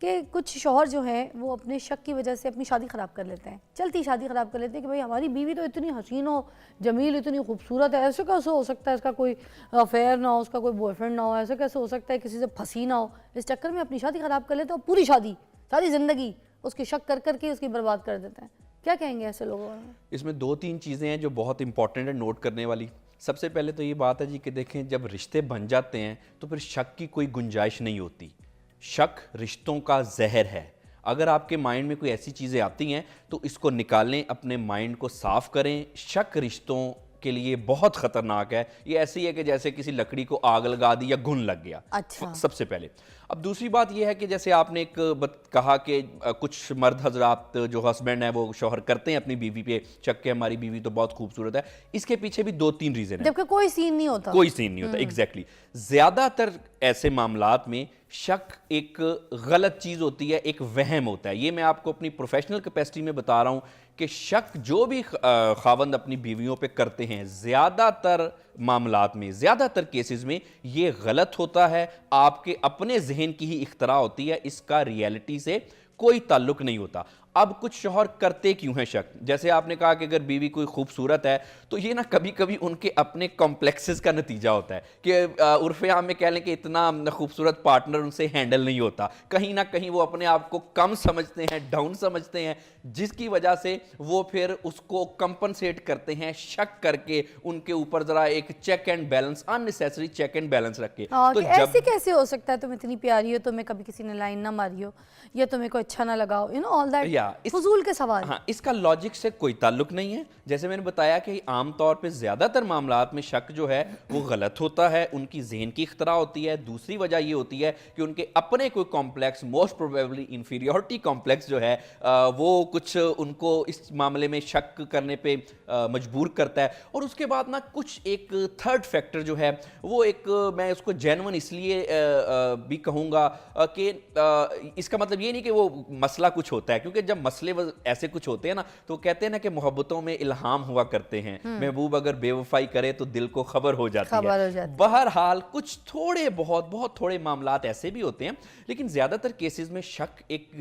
کہ کچھ شوہر جو ہیں وہ اپنے شک کی وجہ سے اپنی شادی خراب کر لیتے ہیں، چلتی شادی خراب کر لیتے ہیں کہ بھئی ہماری بیوی تو اتنی حسین و جمیل، اتنی خوبصورت ہے، ایسے کیسے ہو سکتا ہے اس کا کوئی افیئر نہ ہو، اس کا کوئی بوائے فرینڈ نہ ہو، ایسے کیسے ہو سکتا ہے کسی سے پھنسی نہ ہو. اس چکر میں اپنی شادی خراب کر لیتے ہیں اور پوری شادی، ساری زندگی اس کی شک کر کر کے اس کی برباد کر دیتے ہیں. کیا کہیں گے ایسے لوگوں میں؟ اس میں دو تین چیزیں ہیں جو بہت امپورٹنٹ ہے نوٹ کرنے والی. سب سے پہلے تو یہ بات ہے جی کہ دیکھیں جب رشتے بن جاتے ہیں تو پھر شک کی کوئی گنجائش نہیں ہوتی. شک رشتوں کا زہر ہے. اگر آپ کے مائنڈ میں کوئی ایسی چیزیں آتی ہیں تو اس کو نکالیں، اپنے مائنڈ کو صاف کریں. شک رشتوں کے لیے بہت خطرناک ہے. یہ ایسی ہے کہ جیسے کسی لکڑی کو آگ لگا دی یا گھن لگ گیا. اچھا، سب سے پہلے. اب دوسری بات یہ ہے کہ جیسے آپ نے ایک کہا کہ کچھ مرد حضرات جو ہسبینڈ ہیں وہ شوہر کرتے ہیں اپنی بیوی پہ شک کہ ہماری بیوی تو بہت خوبصورت ہے. اس کے پیچھے بھی دو تین ریزن ہیں. جبکہ کوئی سین نہیں ہوتا. کوئی سین نہیں ہوتا. ایگزیکٹلی. زیادہ تر ایسے معاملات میں شک ایک غلط چیز ہوتی ہے، ایک وہم ہوتا ہے. یہ میں آپ کو اپنی پروفیشنل کیپیسٹی میں بتا رہا ہوں کہ شک جو بھی خاوند اپنی بیویوں پہ کرتے ہیں زیادہ تر معاملات میں، زیادہ تر کیسز میں یہ غلط ہوتا ہے. آپ کے اپنے ذہن کی ہی اختراع ہوتی ہے، اس کا ریئلٹی سے کوئی تعلق نہیں ہوتا. اب کچھ شوہر کرتے کیوں ہیں شک؟ جیسے آپ نے کہا کہ اگر بیوی کوئی خوبصورت ہے تو یہ نا کبھی کبھی ان کے اپنے کمپلیکسز کا نتیجہ ہوتا ہے کہ عرف عام میں کہہ لیں کہ اتنا خوبصورت پارٹنر ان سے ہینڈل نہیں ہوتا. کہیں نہ کہیں وہ اپنے آپ کو کم سمجھتے ہیں، ڈاؤن سمجھتے ہیں، جس کی وجہ سے وہ پھر اس کو کمپنسیٹ کرتے ہیں شک کر کے ان کے اوپر ذرا ایک check and balance, in necessary check and balance رکھ کے. تو ایسے کیسے ہو سکتا ہے تم اتنی پیاری ہو، تمہیں کبھی کسی نے لائن نہ ماری ہو یا تمہیں کوئی اچھا نہ لگا ہو، آل دیٹ فضول کے سوال. ہاں، اس کا لاجک سے کوئی تعلق نہیں ہے. جیسے میں نے بتایا کہ عام طور پہ زیادہ تر معاملات میں شک جو ہے وہ غلط ہوتا ہے، ان کی ذہن کی اختراع ہوتی ہے. دوسری وجہ یہ ہوتی ہے کہ ان کے اپنے کوئی complex, most probably inferiority complex جو ہے وہ کچھ ان کو اس معاملے میں شک کرنے پہ مجبور کرتا ہے. اور اس کے بعد نا کچھ ایک تھرڈ فیکٹر جو ہے وہ ایک، میں اس کو جینون اس لیے بھی کہوں گا کہ اس کا مطلب یہ نہیں کہ وہ مسئلہ کچھ ہوتا ہے، کیونکہ جب مسئلے ایسے کچھ ہوتے ہیں نا تو کہتے ہیں نا کہ محبتوں میں الہام ہوا کرتے ہیں. محبوب اگر بے وفائی کرے تو دل کو خبر ہو جاتی ہے. بہرحال کچھ تھوڑے بہت تھوڑے معاملات ایسے بھی ہوتے ہیں، لیکن زیادہ تر کیسز میں شک ایک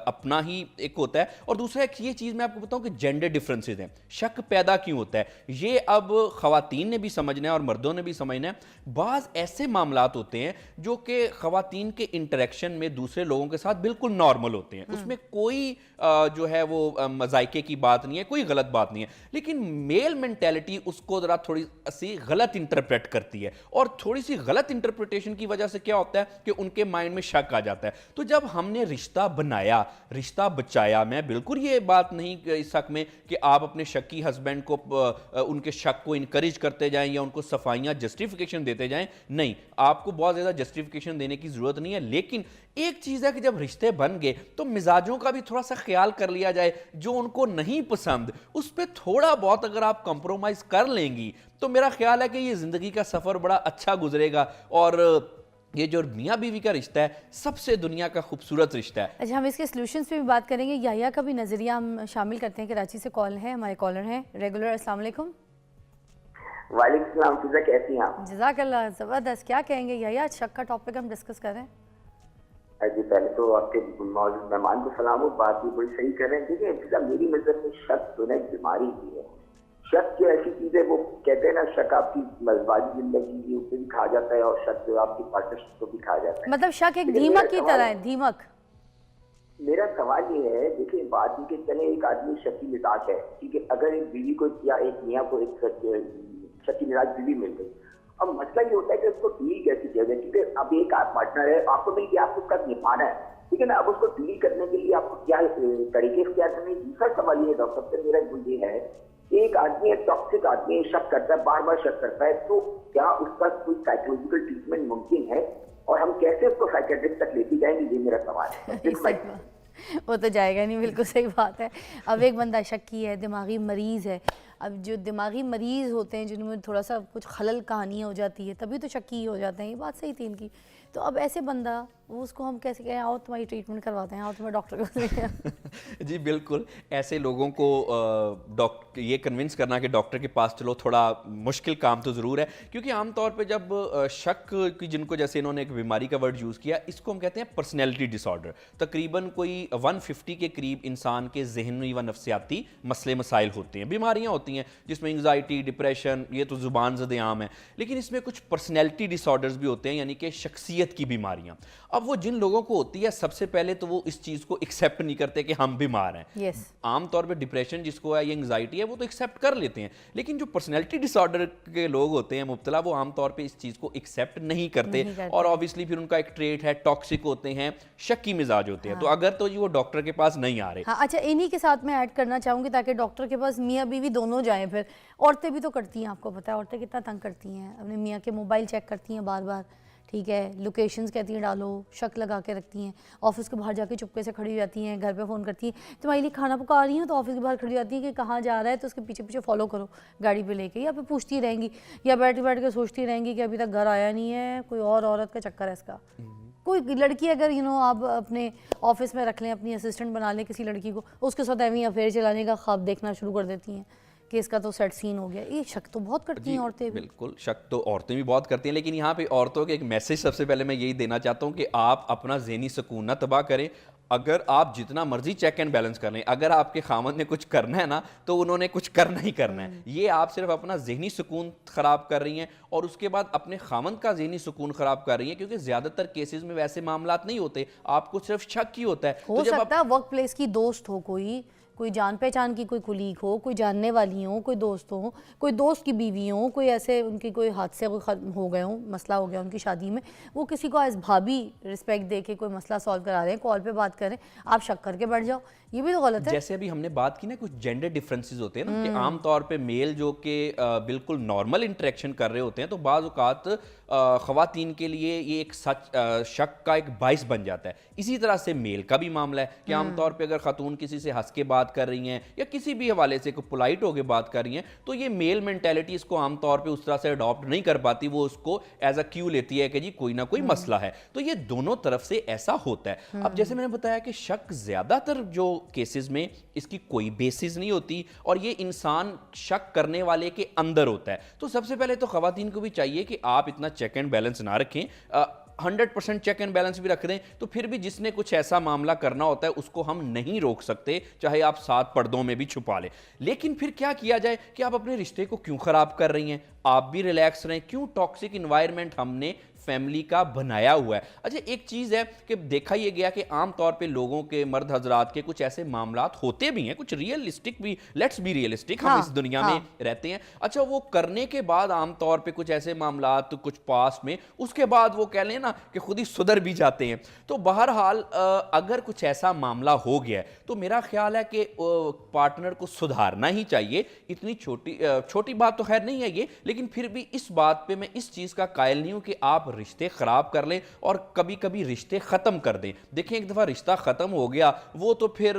اپنا ہی ایک ہوتا ہے. اور دوسرا ایک یہ چیز میں آپ کو بتاؤں کہ جینڈر ڈفرینسز ہیں. شک پیدا کیوں ہوتا ہے یہ اب خواتین نے بھی سمجھنا ہے اور مردوں نے بھی سمجھنا ہے. بعض ایسے معاملات ہوتے ہیں جو کہ خواتین کے انٹریکشن میں دوسرے لوگوں کے ساتھ بالکل نارمل ہوتے ہیں، اس میں کوئی جو ہے وہ مذائقے کی بات نہیں ہے، کوئی غلط بات نہیں ہے. لیکن میل مینٹیلٹی اس کو ذرا تھوڑی سی غلط انٹرپریٹ کرتی ہے، اور تھوڑی سی غلط انٹرپریٹیشن کی وجہ سے کیا ہوتا ہے کہ ان کے مائنڈ میں شک آ جاتا ہے. تو جب ہم نے رشتہ بنایا، رشتہ بچایا، میں بالکل یہ بات نہیں اس حق میں کہ آپ اپنے شکی ہسبینڈ کو ان کے شک کو انکریج کرتے جائیں یا ان کو صفائیاں جسٹیفیکیشن دیتے جائیں. نہیں، آپ کو بہت زیادہ جسٹیفیکیشن دینے کی ضرورت نہیں ہے. لیکن ایک چیز ہے کہ جب رشتے بن گئے تو مزاجوں کا بھی تھوڑا سا خیال کر لیا جائے. جو ان کو نہیں پسند اس پہ تھوڑا بہت اگر آپ کمپرومائز کر لیں گی تو میرا خیال ہے کہ یہ زندگی کا سفر بڑا اچھا گزرے گا. اور یہ جو میاں بیوی کا رشتہ ہے سب سے دنیا کا خوبصورت رشتہ ہے. اچھا، ہم اس کے سلوشنز پہ بھی بات کریں گے. یحییٰ کا بھی نظریہ ہم شامل کرتے ہیں. کراچی سے کال ہے، ہمارے کالر ہیں ریگولر. السلام علیکم. وعلیکم السلام. فضا کیسی ہیں آپ؟ جزاک اللہ. زبردست. کیا کہیں گے یحییٰ؟ شک کا ٹاپک ہم ڈسکس کر رہے ہیں. جی پہلے تو آپ کے موجود مہمان کو سلام ہو. بات بھی بڑی صحیح کر رہے ہیں. دیکھیں فضا، میری نظر میں شک تو ایک بیماری بھی ہے. شک جو ایسی چیز ہے، وہ کہتے ہیں نا شک آپ کی مزاجی زندگی پہ بھی کھا جاتا ہے اور شک جو آپ کی پارٹنرشپ کو بھی کھا جاتا ہے. مطلب شک ایک دیمک کی طرح ہے. دیمک. میرا سوال یہ ہے، دیکھیں بات یہ کہ چلیں ایک آدمی شکی مزاج ہے، ٹھیک ہے، اگر ایک بیوی کو یا ایک میاں کو ایک شکی مزاج بیوی مل گئی، اب مسئلہ یہ ہوتا ہے کہ اس کو ڈیل کیسی کیا جائے. کیونکہ اب ایک پارٹنر ہے، آپ کو مل کے آپ کو اس کا نبھانا ہے، ٹھیک ہے نا. اب اس کو ڈیل کرنے کے لیے آپ کو کیا طریقے اختیار کرنے. دوسرا سوال یہ ڈاکٹر صاحب میرا یہ ہے کہ ایک آدمی ایک ٹاکسک آدمی شک کرتا ہے، بار بار شک کرتا ہے، تو کیا اس کا کوئی سائیکولوجیکل ٹریٹمنٹ ممکن ہے اور ہم کیسے اس کو سائیکیٹرسٹ تک لیتی جائیں گے؟ یہ میرا سوال ہے. وہ تو جائے گا نہیں. بالکل صحیح بات ہے. اب ایک بندہ شکی ہے، دماغی مریض ہے. اب جو دماغی مریض ہوتے ہیں جن میں تھوڑا سا کچھ خلل کہانی ہو جاتی ہے تبھی تو شکی ہو جاتے ہیں. یہ بات صحیح تھی ان کی. تو اب ایسے بندہ اس کو ہم کیسے کہیں آؤ تمہاری ٹریٹمنٹ کرواتے ہیں, آؤ تمہیں ڈاکٹر کو لے کے جی بالکل, ایسے لوگوں کو یہ کنونس کرنا کہ ڈاکٹر کے پاس چلو تھوڑا مشکل کام تو ضرور ہے, کیونکہ عام طور پہ جب شک کی, جن کو جیسے انہوں نے ایک بیماری کا ورڈ یوز کیا, اس کو ہم کہتے ہیں پرسنالٹی ڈس آرڈر. تقریباً کوئی 150 کے قریب انسان کے ذہنی و نفسیاتی مسئلے مسائل ہوتے ہیں, بیماریاں ہوتی ہیں جس میں انگزائٹی, ڈپریشن, یہ تو زبان زد عام ہے, لیکن اس میں کچھ پرسنالٹی ڈس آرڈرز بھی ہوتے ہیں, یعنی کہ شخصیت کی بیماریاں. اب وہ جن لوگوں کو ہوتی ہے, سب سے پہلے تو وہ اس چیز کو ایکسیپٹ نہیں کرتے کہ ہم بیمار ہیں. یس, عام طور پہ ڈپریشن جس کو ہے, یہ انگزائٹی ہے, وہ تو ایکسیپٹ کر لیتے ہیں, لیکن جو پرسنالٹی ڈس آرڈر کے لوگ ہوتے ہیں مبتلا, وہ عام طور پہ اس چیز کو ایکسیپٹ نہیں کرتے, اور آبویسلی پھر ان کا ایک ٹریٹ ہے, ٹاکسک ہوتے ہیں, شکی مزاج ہوتے ہیں. تو اگر تو وہ ڈاکٹر کے پاس نہیں آ رہے. ہاں اچھا, انہی کے ساتھ میں ایڈ کرنا چاہوں گی تاکہ ڈاکٹر کے پاس میاں بیوی دونوں جائیں. پھر عورتیں بھی تو کرتی ہیں, آپ کو پتہ ہے عورتیں کتنا تنگ کرتی ہیں, اپنے میاں کے موبائل چیک کرتی ہیں بار بار, ٹھیک ہے, لوکیشنز کہتی ہیں ڈالو, شک لگا کے رکھتی ہیں, آفس کے باہر جا کے چپکے سے کھڑی ہو جاتی ہیں, گھر پہ فون کرتی ہیں تمہارے لیے کھانا پکا رہی ہوں, تو آفس کے باہر کھڑی جاتی ہیں کہ کہاں جا رہا ہے, تو اس کے پیچھے پیچھے فالو کرو گاڑی پہ لے کے, یا پھر پوچھتی رہیں گی, یا بیٹھ کے سوچتی رہیں گی کہ ابھی تک گھر آیا نہیں ہے, کوئی اور عورت کا چکر ہے اس کا. کوئی لڑکی اگر آپ اپنے آفس میں رکھ لیں, اپنی اسسٹنٹ بنا لیں کسی لڑکی کو, اس کے ساتھ ایویں افیئر چلانے کا خواب دیکھنا شروع کر دیتی ہیں کہ اس کا تو سیٹ سین ہو گیا. یہ شک تو بہت کرتی ہیں عورتیں بھی. بالکل, شک تو عورتیں بھی بہت کرتی ہیں, لیکن یہاں پہ عورتوں کے ایک میسج سب سے پہلے میں یہی دینا چاہتا ہوں کہ آپ اپنا ذہنی سکون نہ تباہ کریں. اگر آپ جتنا مرضی چیک اینڈ بیلنس کر لیں, اگر آپ کے خامند نے کچھ کرنا ہے نا, تو انہوں نے کچھ کرنا ہی کرنا ہے. یہ آپ صرف اپنا ذہنی سکون خراب کر رہی ہیں, اور اس کے بعد اپنے خامند کا ذہنی سکون خراب کر رہی ہیں, کیونکہ زیادہ تر کیسز میں ویسے معاملات نہیں ہوتے, آپ کو صرف شک ہی ہوتا ہے. ہو سکتا ہے ورک پلیس کی دوست ہو, کوئی جان پہچان کی کوئی کلیگ ہو, کوئی جاننے والی ہوں, کوئی دوست ہو, کوئی دوست کی بیوی ہوں, کوئی ایسے ان کی کوئی حادثے ہو گئے ہوں, مسئلہ ہو گیا ان کی شادی میں, وہ کسی کو ایز بھابی رسپیکٹ دے کے کوئی مسئلہ سالو کرا رہے ہیں, کال پہ بات کریں, آپ شک کر کے بیٹھ جاؤ, یہ بھی تو غلط ہے. جیسے ابھی ہم نے بات کی نا, کچھ جینڈر ڈفرینسز ہوتے ہیں نا, کہ عام طور پہ میل جو کہ بالکل نارمل انٹریکشن کر رہے ہوتے ہیں, تو بعض اوقات خواتین کے لیے یہ ایک شک کا ایک باعث بن جاتا ہے. اسی طرح سے میل کا بھی معاملہ ہے کہ عام طور پہ اگر خاتون کسی سے ہنس کے بات کر رہی ہیں, یا کسی بھی حوالے سے کوئی پولائٹ ہو کے بات کر رہی ہیں, تو یہ میل مینٹیلٹی اس کو عام طور پہ اس طرح سے اڈاپٹ نہیں کر پاتی, وہ اس کو ایز اے کیو لیتی ہے کہ جی کوئی نہ کوئی مسئلہ ہے. تو یہ دونوں طرف سے ایسا ہوتا ہے. اب جیسے میں نے بتایا کہ شک زیادہ تر جو کیسز میں اس کی کوئی بیسز نہیں ہوتی, اور یہ انسان شک کرنے والے کے اندر ہوتا ہے. تو سب سے پہلے تو خواتین کو بھی چاہیے کہ آپ اتنا چیک اینڈ بیلنس نہ رکھیں, 100% چیک اینڈ بیلنس بھی رکھ دیں, تو پھر بھی جس نے کچھ ایسا معاملہ کرنا ہوتا ہے اس کو ہم نہیں روک سکتے, چاہے آپ 7 پردوں میں بھی چھپا لیں. لیکن پھر کیا کیا جائے کہ آپ اپنے رشتے کو کیوں خراب کر رہی ہیں, آپ بھی ریلیکس رہیں, کیوں ٹاکسک انوائرمنٹ ہم نے فیملی کا بنایا ہوا ہے. اچھا ایک چیز ہے کہ دیکھا یہ گیا کہ عام طور پہ لوگوں کے, مرد حضرات کے کچھ ایسے معاملات ہوتے بھی ہیں, کچھ ریئلسٹک بھی, لیٹس بی ریئلسٹک, ہم اس دنیا میں رہتے ہیں. اچھا وہ کرنے کے بعد عام طور پہ کچھ ایسے معاملات کچھ پاس میں, اس کے بعد وہ کہہ لیں نا کہ خود ہی سدھر بھی جاتے ہیں. تو بہرحال اگر کچھ ایسا معاملہ ہو گیا ہے تو میرا خیال ہے کہ پارٹنر کو سدھارنا ہی چاہیے. اتنی چھوٹی بات تو خیر نہیں ہے یہ, لیکن پھر بھی اس بات پہ میں اس چیز کا قائل نہیں ہوں کہ آپ رشتے خراب کر لیں اور کبھی کبھی رشتے ختم کر دیں. دیکھیں ایک دفعہ رشتہ ختم ہو گیا وہ تو پھر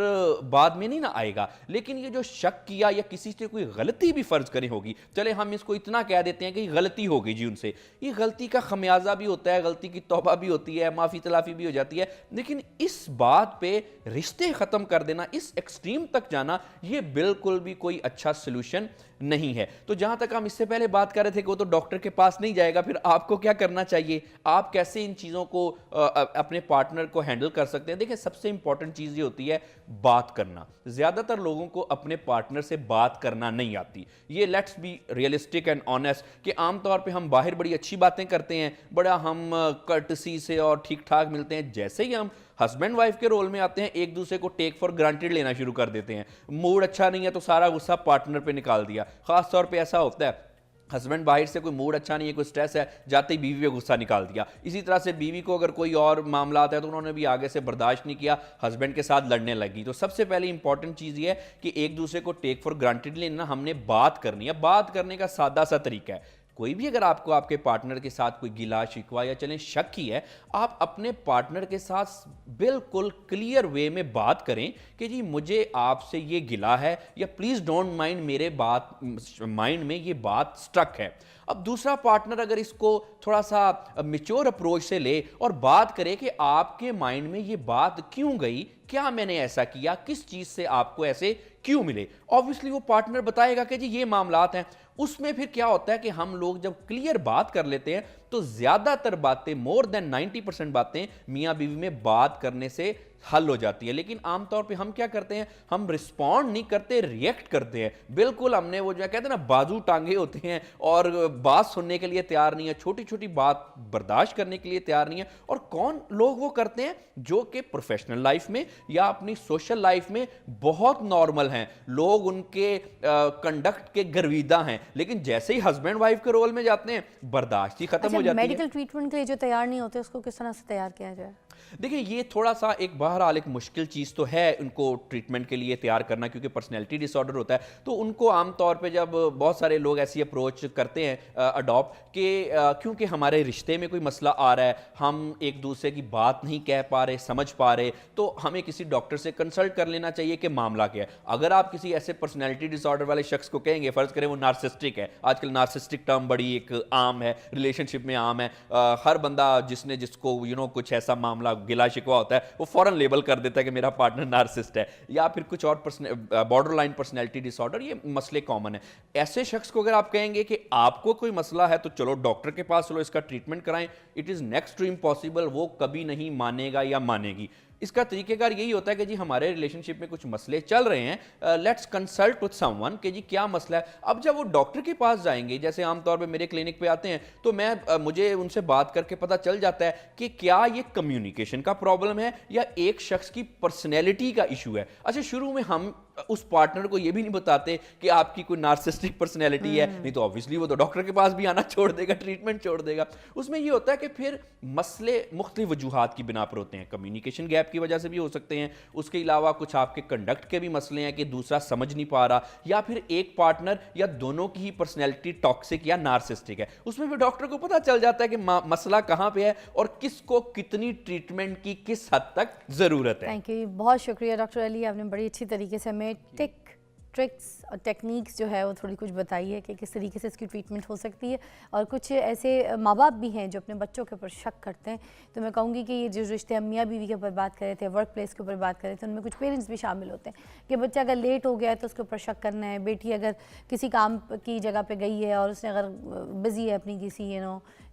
بعد میں نہیں نہ آئے گا, لیکن یہ جو شک کیا یا کسی سے کوئی غلطی بھی فرض کریں ہوگی, چلے ہم اس کو اتنا کہہ دیتے ہیں کہ غلطی ہو گئی جی ان سے, یہ غلطی کا خمیازہ بھی ہوتا ہے, غلطی کی توبہ بھی ہوتی ہے, معافی تلافی بھی ہو جاتی ہے, لیکن اس بات پہ رشتے ختم کر دینا, اس ایکسٹریم تک جانا, یہ بالکل بھی کوئی اچھا سلوشن نہیں ہے. تو جہاں تک ہم اس سے پہلے بات کر رہے تھے کہ وہ تو ڈاکٹر کے پاس نہیں جائے گا, پھر آپ کو کیا کرنا چاہیے, آپ کیسے ان چیزوں کو اپنے پارٹنر کو ہینڈل کر سکتے ہیں. دیکھیں سب سے امپورٹنٹ چیز یہ ہوتی ہے بات کرنا. زیادہ تر لوگوں کو اپنے پارٹنر سے بات کرنا نہیں آتی. یہ let's be realistic and honest کہ عام طور پہ ہم باہر بڑی اچھی باتیں کرتے ہیں, بڑا ہم کرٹسی سے اور ٹھیک ٹھاک ملتے ہیں, جیسے ہی ہم ہسبینڈ وائف کے رول میں آتے ہیں ایک دوسرے کو ٹیک فار گرانٹیڈ لینا شروع کر دیتے ہیں. موڈ اچھا نہیں ہے تو سارا غصہ پارٹنر پہ نکال دیا. خاص طور پہ ایسا ہوتا ہے ہسبینڈ باہر سے کوئی موڈ اچھا نہیں ہے, کوئی سٹریس ہے, جاتے ہی بیوی پہ غصہ نکال دیا. اسی طرح سے بیوی کو اگر کوئی اور معاملات ہے تو انہوں نے بھی آگے سے برداشت نہیں کیا, ہسبینڈ کے ساتھ لڑنے لگی. تو سب سے پہلے امپورٹنٹ چیز یہ ہے کہ ایک دوسرے کو ٹیک فار گرانٹیڈ لینا, ہم نے بات کرنی ہے. بات کرنے کا سادہ سا طریقہ ہے, کوئی بھی اگر آپ کو آپ کے پارٹنر کے ساتھ کوئی گلا شکوہ یا چلیں شک ہی ہے, آپ اپنے پارٹنر کے ساتھ بالکل کلیئر وے میں بات کریں کہ جی مجھے آپ سے یہ گلا ہے, یا پلیز ڈونٹ مائنڈ, میرے مائنڈ میں یہ بات سٹرک ہے. اب دوسرا پارٹنر اگر اس کو تھوڑا سا میچور اپروچ سے لے اور بات کرے کہ آپ کے مائنڈ میں یہ بات کیوں گئی, کیا میں نے ایسا کیا, کس چیز سے آپ کو ایسے کیوں ملے, آبویسلی وہ پارٹنر بتائے گا کہ جی یہ معاملات ہیں. اس میں پھر کیا ہوتا ہے کہ ہم لوگ جب کلیئر بات کر لیتے ہیں تو زیادہ تر باتیں, مور دین 90% باتیں میاں بیوی میں بات کرنے سے حل ہو جاتی ہے. لیکن عام طور پہ ہم کیا کرتے ہیں, ہم رسپونڈ نہیں کرتے, ریئیکٹ کرتے ہیں. بالکل ہم نے وہ جو کہتے ہیں نا بازو ٹانگے ہوتے ہیں اور بات سننے کے لیے تیار نہیں ہے, چھوٹی چھوٹی بات برداشت کرنے کے لیے تیار نہیں ہے. اور کون لوگ وہ کرتے ہیں جو کہ پروفیشنل لائف میں یا اپنی سوشل لائف میں بہت نارمل ہیں, لوگ ان کے کنڈکٹ کے گرویدہ ہیں, لیکن جیسے ہی ہسبینڈ وائف کے رول میں جاتے ہیں برداشت ہی ختم ہو جاتی ہے. میڈیکل ٹریٹمنٹ کے لیے جو تیار نہیں ہوتے اس کو کس طرح سے تیار کیا جائے؟ دیکھیں یہ تھوڑا سا ایک بہرحال ایک مشکل چیز تو ہے ان کو ٹریٹمنٹ کے لیے تیار کرنا, کیونکہ پرسنالٹی ڈس آرڈر ہوتا ہے. تو ان کو عام طور پہ جب بہت سارے لوگ ایسی اپروچ کرتے ہیں اڈاپٹ کہ کیونکہ ہمارے رشتے میں کوئی مسئلہ آ رہا ہے, ہم ایک دوسرے کی بات نہیں کہہ پا رہے, سمجھ پا رہے, تو ہمیں کسی ڈاکٹر سے کنسلٹ کر لینا چاہیے کہ معاملہ کیا ہے. اگر آپ کسی ایسے پرسنالٹی ڈس آرڈر والے شخص کو کہیں گے, فرض کریں وہ نارسسٹک ہے, آج کل نارسسٹک ٹرم بڑی ایک عام ہے, ریلیشن شپ میں عام ہے, ہر بندہ جس کو کچھ ایسا معاملہ گلا شکوہ ہوتا ہے وہ فوراً لیبل کر دیتا ہے کہ میرا پارٹنر نارسسٹ ہے, یا پھر کچھ اور بارڈر لائن پرسنالٹی ڈس آرڈر, یہ مسئلے کامن ہیں. ایسے شخص کو اگر آپ کہیں گے کہ آپ کو کوئی مسئلہ ہے تو چلو ڈاکٹر کے پاس چلو, اس کا ٹریٹمنٹ کرائیں, it is next to impossible, وہ کبھی نہیں مانے گا یا مانے گی. اس کا طریقہ کار یہی ہوتا ہے کہ جی ہمارے ریلیشن شپ میں کچھ مسئلے چل رہے ہیں, let's consult with some one کہ جی کیا مسئلہ ہے. اب جب وہ ڈاکٹر کے پاس جائیں گے, جیسے عام طور پہ میرے کلینک پہ آتے ہیں, تو مجھے ان سے بات کر کے پتہ چل جاتا ہے کہ کیا یہ کمیونیکیشن کا پرابلم ہے یا ایک شخص کی پرسنالٹی کا ایشو ہے. اچھا شروع میں ہم اس پارٹنر کو یہ بھی نہیں بتاتے کہ آپ کی کوئی نارسسٹک پرسنالٹی ہے, نہیں تو obviously وہ تو ڈاکٹر کے پاس بھی آنا چھوڑ دے گا, ٹریٹمنٹ چھوڑ دے گا. اس میں یہ ہوتا ہے کہ پھر مسئلے مختلف وجوہات کی بنا پر ہوتے ہیں, کمیونیکیشن گیپ کی وجہ سے بھی ہو سکتے ہیں, اس کے علاوہ کچھ آپ کے کنڈکٹ کے بھی مسئلے ہیں کہ دوسرا سمجھ نہیں پا رہا, یا پھر ایک پارٹنر یا دونوں کی ہی پرسنالٹی ٹاکسک یا نارسسٹک ہے. اس میں بھی ڈاکٹر کو پتہ چل جاتا ہے کہ مسئلہ کہاں پہ ہے اور کس کو کتنی ٹریٹمنٹ کی کس حد تک ضرورت ہے. تھینک یو, بہت شکریہ ڈاکٹر علی, آپ نے بڑی اچھی طریقے سے ہمیں ٹرکس اور ٹیکنیکس جو ہے وہ تھوڑی کچھ بتائی ہے کہ کس طریقے سے اس کی ٹریٹمنٹ ہو سکتی ہے. اور کچھ ایسے ماں باپ بھی ہیں جو اپنے بچوں کے اوپر شک کرتے ہیں, تو میں کہوں گی کہ یہ جو رشتے ہم میاں بیوی کے اوپر بات کر رہے تھے, ورک پلیس کے اوپر بات کر رہے تھے, ان میں کچھ پیرنٹس بھی شامل ہوتے ہیں کہ بچہ اگر لیٹ ہو گیا ہے تو اس کے اوپر شک کرنا ہے, بیٹی اگر کسی کام کی جگہ پہ گئی ہے اور اس نے اگر بزی ہے اپنی کسی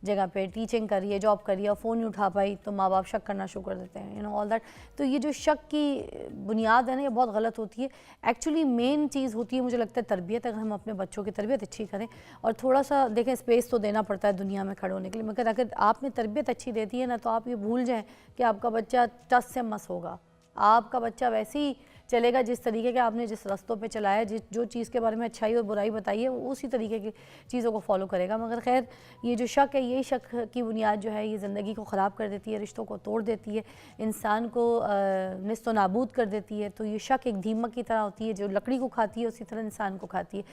جگہ پہ ٹیچنگ کر رہی ہے, جاب کر رہی ہے اور فون نہیں اٹھا پائی, تو ماں باپ شک کرنا شروع کر دیتے ہیں آل دیٹ. تو یہ جو شک کی بنیاد ہے نا, یہ بہت غلط ہوتی ہے. ایکچولی مین چیز ہوتی ہے مجھے لگتا ہے تربیت. اگر ہم اپنے بچوں کی تربیت اچھی کریں, اور تھوڑا سا دیکھیں اسپیس تو دینا پڑتا ہے دنیا میں کھڑے ہونے کے لیے, مگر اگر آپ نے تربیت اچھی دیتی ہے نا, تو آپ یہ بھول جائیں کہ آپ کا بچہ ٹس سے مس ہوگا. آپ کا بچہ ویسے ہی چلے گا جس طریقے کے آپ نے جس رستوں پہ چلایا, جو چیز کے بارے میں اچھائی اور برائی بتائی ہے, وہ اسی طریقے کی چیزوں کو فالو کرے گا. مگر خیر یہ جو شک ہے, یہی شک کی بنیاد جو ہے یہ زندگی کو خراب کر دیتی ہے, رشتوں کو توڑ دیتی ہے, انسان کو نیست و نابود کر دیتی ہے. تو یہ شک ایک دیمک کی طرح ہوتی ہے, جو لکڑی کو کھاتی ہے اسی طرح انسان کو کھاتی ہے.